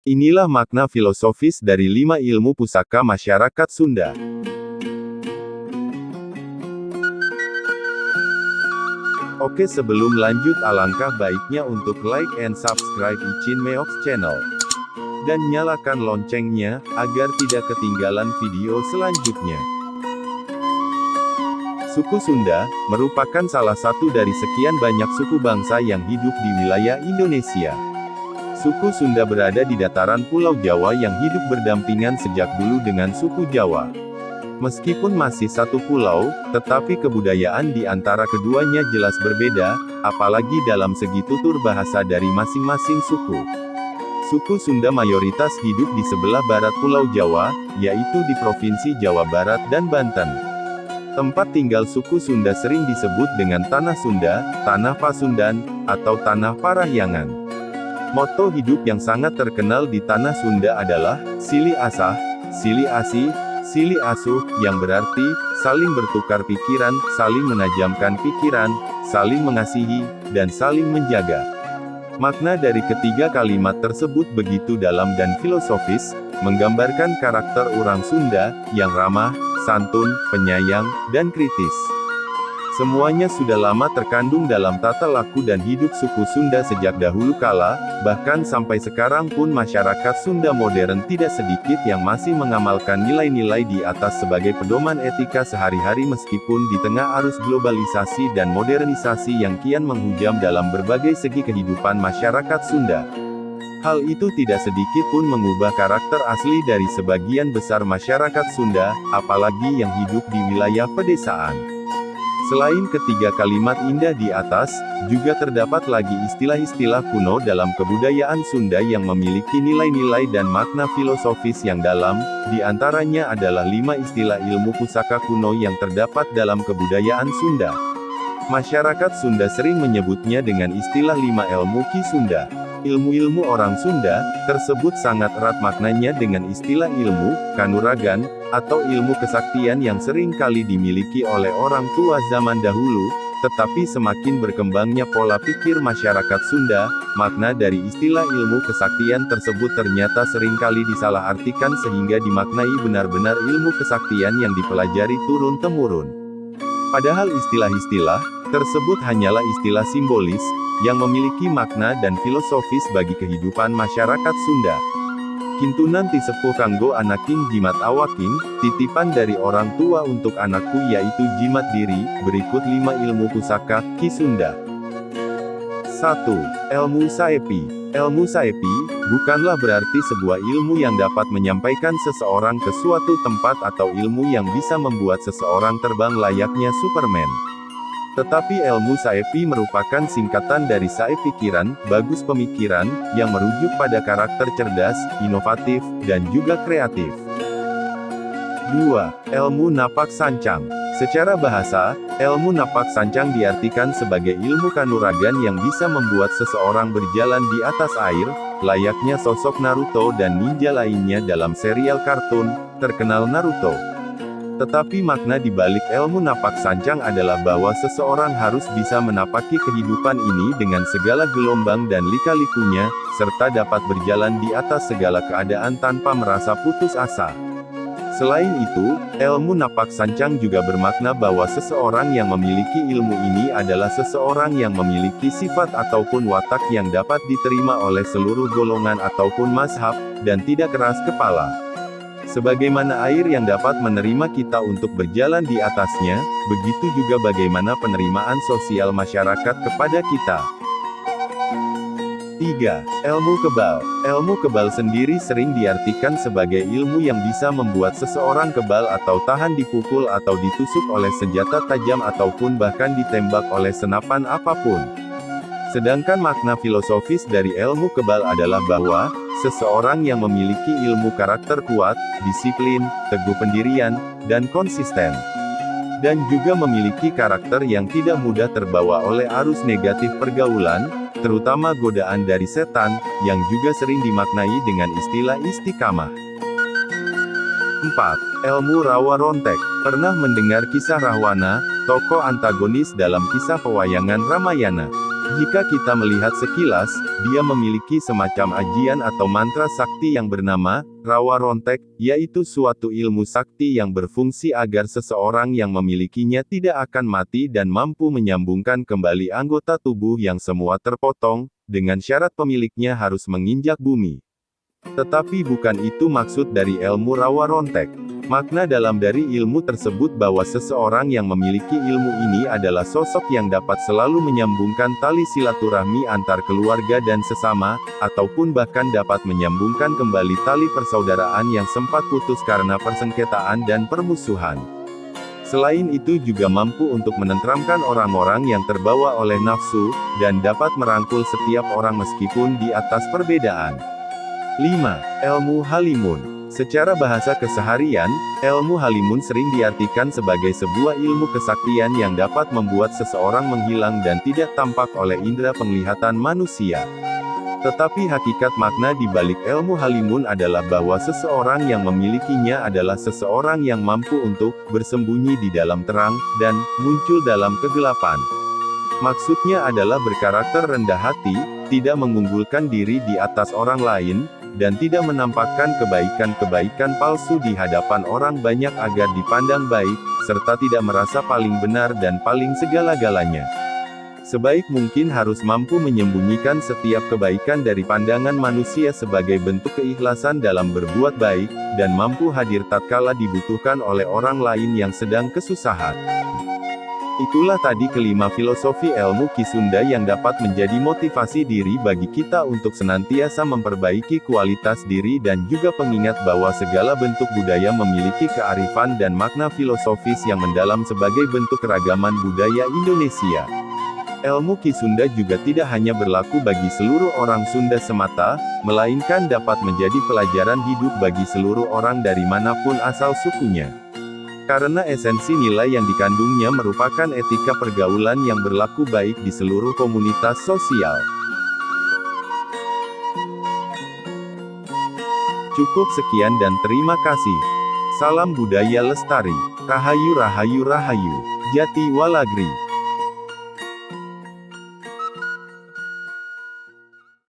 Inilah makna filosofis dari 5 ilmu pusaka masyarakat Sunda. Oke, sebelum lanjut alangkah baiknya untuk like and subscribe Icin Meox Channel. Dan nyalakan loncengnya, agar tidak ketinggalan video selanjutnya. Suku Sunda, merupakan salah satu dari sekian banyak suku bangsa yang hidup di wilayah Indonesia. Suku Sunda berada di dataran Pulau Jawa yang hidup berdampingan sejak dulu dengan suku Jawa. Meskipun masih satu pulau, tetapi kebudayaan di antara keduanya jelas berbeda, apalagi dalam segi tutur bahasa dari masing-masing suku. Suku Sunda mayoritas hidup di sebelah barat Pulau Jawa, yaitu di Provinsi Jawa Barat dan Banten. Tempat tinggal suku Sunda sering disebut dengan Tanah Sunda, Tanah Pasundan, atau Tanah Parahyangan. Moto hidup yang sangat terkenal di Tanah Sunda adalah, Sili Asah, Sili Asih, Sili Asuh, yang berarti, saling bertukar pikiran, saling menajamkan pikiran, saling mengasihi, dan saling menjaga. Makna dari ketiga kalimat tersebut begitu dalam dan filosofis, menggambarkan karakter orang Sunda, yang ramah, santun, penyayang, dan kritis. Semuanya sudah lama terkandung dalam tata laku dan hidup suku Sunda sejak dahulu kala, bahkan sampai sekarang pun masyarakat Sunda modern tidak sedikit yang masih mengamalkan nilai-nilai di atas sebagai pedoman etika sehari-hari meskipun di tengah arus globalisasi dan modernisasi yang kian menghujam dalam berbagai segi kehidupan masyarakat Sunda. Hal itu tidak sedikit pun mengubah karakter asli dari sebagian besar masyarakat Sunda, apalagi yang hidup di wilayah pedesaan. Selain ketiga kalimat indah di atas, juga terdapat lagi istilah-istilah kuno dalam kebudayaan Sunda yang memiliki nilai-nilai dan makna filosofis yang dalam, di antaranya adalah 5 istilah ilmu pusaka kuno yang terdapat dalam kebudayaan Sunda. Masyarakat Sunda sering menyebutnya dengan istilah 5 ilmu Ki Sunda. Ilmu-ilmu orang Sunda, tersebut sangat erat maknanya dengan istilah ilmu, kanuragan, atau ilmu kesaktian yang sering kali dimiliki oleh orang tua zaman dahulu, tetapi semakin berkembangnya pola pikir masyarakat Sunda, makna dari istilah ilmu kesaktian tersebut ternyata seringkali disalahartikan sehingga dimaknai benar-benar ilmu kesaktian yang dipelajari turun-temurun. Padahal istilah-istilah tersebut hanyalah istilah simbolis, yang memiliki makna dan filosofis bagi kehidupan masyarakat Sunda. Kintunan ti sepuh kanggo anaking jimat awaking, titipan dari orang tua untuk anakku yaitu jimat diri, berikut 5 ilmu pusaka, Ki Sunda. 1. Ilmu Saepi. Ilmu Saepi, bukanlah berarti sebuah ilmu yang dapat menyampaikan seseorang ke suatu tempat atau ilmu yang bisa membuat seseorang terbang layaknya Superman. Tetapi ilmu Saepi merupakan singkatan dari Sae pikiran, bagus pemikiran, yang merujuk pada karakter cerdas, inovatif, dan juga kreatif. 2. Ilmu Napak Sancang. Secara bahasa, ilmu napak sancang diartikan sebagai ilmu kanuragan yang bisa membuat seseorang berjalan di atas air, layaknya sosok Naruto dan ninja lainnya dalam serial kartun terkenal Naruto. Tetapi makna di balik ilmu napak sancang adalah bahwa seseorang harus bisa menapaki kehidupan ini dengan segala gelombang dan lika-likunya, serta dapat berjalan di atas segala keadaan tanpa merasa putus asa. Selain itu, ilmu napak sancang juga bermakna bahwa seseorang yang memiliki ilmu ini adalah seseorang yang memiliki sifat ataupun watak yang dapat diterima oleh seluruh golongan ataupun mazhab, dan tidak keras kepala. Sebagaimana air yang dapat menerima kita untuk berjalan di atasnya, begitu juga bagaimana penerimaan sosial masyarakat kepada kita. 3. Ilmu Kebal. Ilmu kebal sendiri sering diartikan sebagai ilmu yang bisa membuat seseorang kebal atau tahan dipukul atau ditusuk oleh senjata tajam ataupun bahkan ditembak oleh senapan apapun. Sedangkan makna filosofis dari ilmu kebal adalah bahwa, seseorang yang memiliki ilmu karakter kuat, disiplin, teguh pendirian, dan konsisten. Dan juga memiliki karakter yang tidak mudah terbawa oleh arus negatif pergaulan, terutama godaan dari setan, yang juga sering dimaknai dengan istilah istiqamah. 4. Ilmu Rawa Rontek. Pernah mendengar kisah Rahwana, tokoh antagonis dalam kisah pewayangan Ramayana? Jika kita melihat sekilas, dia memiliki semacam ajian atau mantra sakti yang bernama Rawa Rontek, yaitu suatu ilmu sakti yang berfungsi agar seseorang yang memilikinya tidak akan mati dan mampu menyambungkan kembali anggota tubuh yang semua terpotong, dengan syarat pemiliknya harus menginjak bumi. Tetapi bukan itu maksud dari ilmu Rawa Rontek. Makna dalam dari ilmu tersebut bahwa seseorang yang memiliki ilmu ini adalah sosok yang dapat selalu menyambungkan tali silaturahmi antar keluarga dan sesama, ataupun bahkan dapat menyambungkan kembali tali persaudaraan yang sempat putus karena persengketaan dan permusuhan. Selain itu juga mampu untuk menenteramkan orang-orang yang terbawa oleh nafsu, dan dapat merangkul setiap orang meskipun di atas perbedaan. 5. Ilmu Halimun. Secara bahasa keseharian, ilmu halimun sering diartikan sebagai sebuah ilmu kesaktian yang dapat membuat seseorang menghilang dan tidak tampak oleh indera penglihatan manusia. Tetapi hakikat makna di balik ilmu halimun adalah bahwa seseorang yang memilikinya adalah seseorang yang mampu untuk bersembunyi di dalam terang, dan muncul dalam kegelapan. Maksudnya adalah berkarakter rendah hati, tidak mengunggulkan diri di atas orang lain, dan tidak menampakkan kebaikan-kebaikan palsu di hadapan orang banyak agar dipandang baik, serta tidak merasa paling benar dan paling segala-galanya. Sebaik mungkin harus mampu menyembunyikan setiap kebaikan dari pandangan manusia sebagai bentuk keikhlasan dalam berbuat baik, dan mampu hadir tatkala dibutuhkan oleh orang lain yang sedang kesusahan. Itulah tadi kelima filosofi ilmu Ki Sunda yang dapat menjadi motivasi diri bagi kita untuk senantiasa memperbaiki kualitas diri dan juga pengingat bahwa segala bentuk budaya memiliki kearifan dan makna filosofis yang mendalam sebagai bentuk keragaman budaya Indonesia. Ilmu Ki Sunda juga tidak hanya berlaku bagi seluruh orang Sunda semata, melainkan dapat menjadi pelajaran hidup bagi seluruh orang dari manapun asal sukunya. Karena esensi nilai yang dikandungnya merupakan etika pergaulan yang berlaku baik di seluruh komunitas sosial. Cukup sekian dan terima kasih. Salam budaya lestari. Rahayu Rahayu Rahayu. Jati Walagri.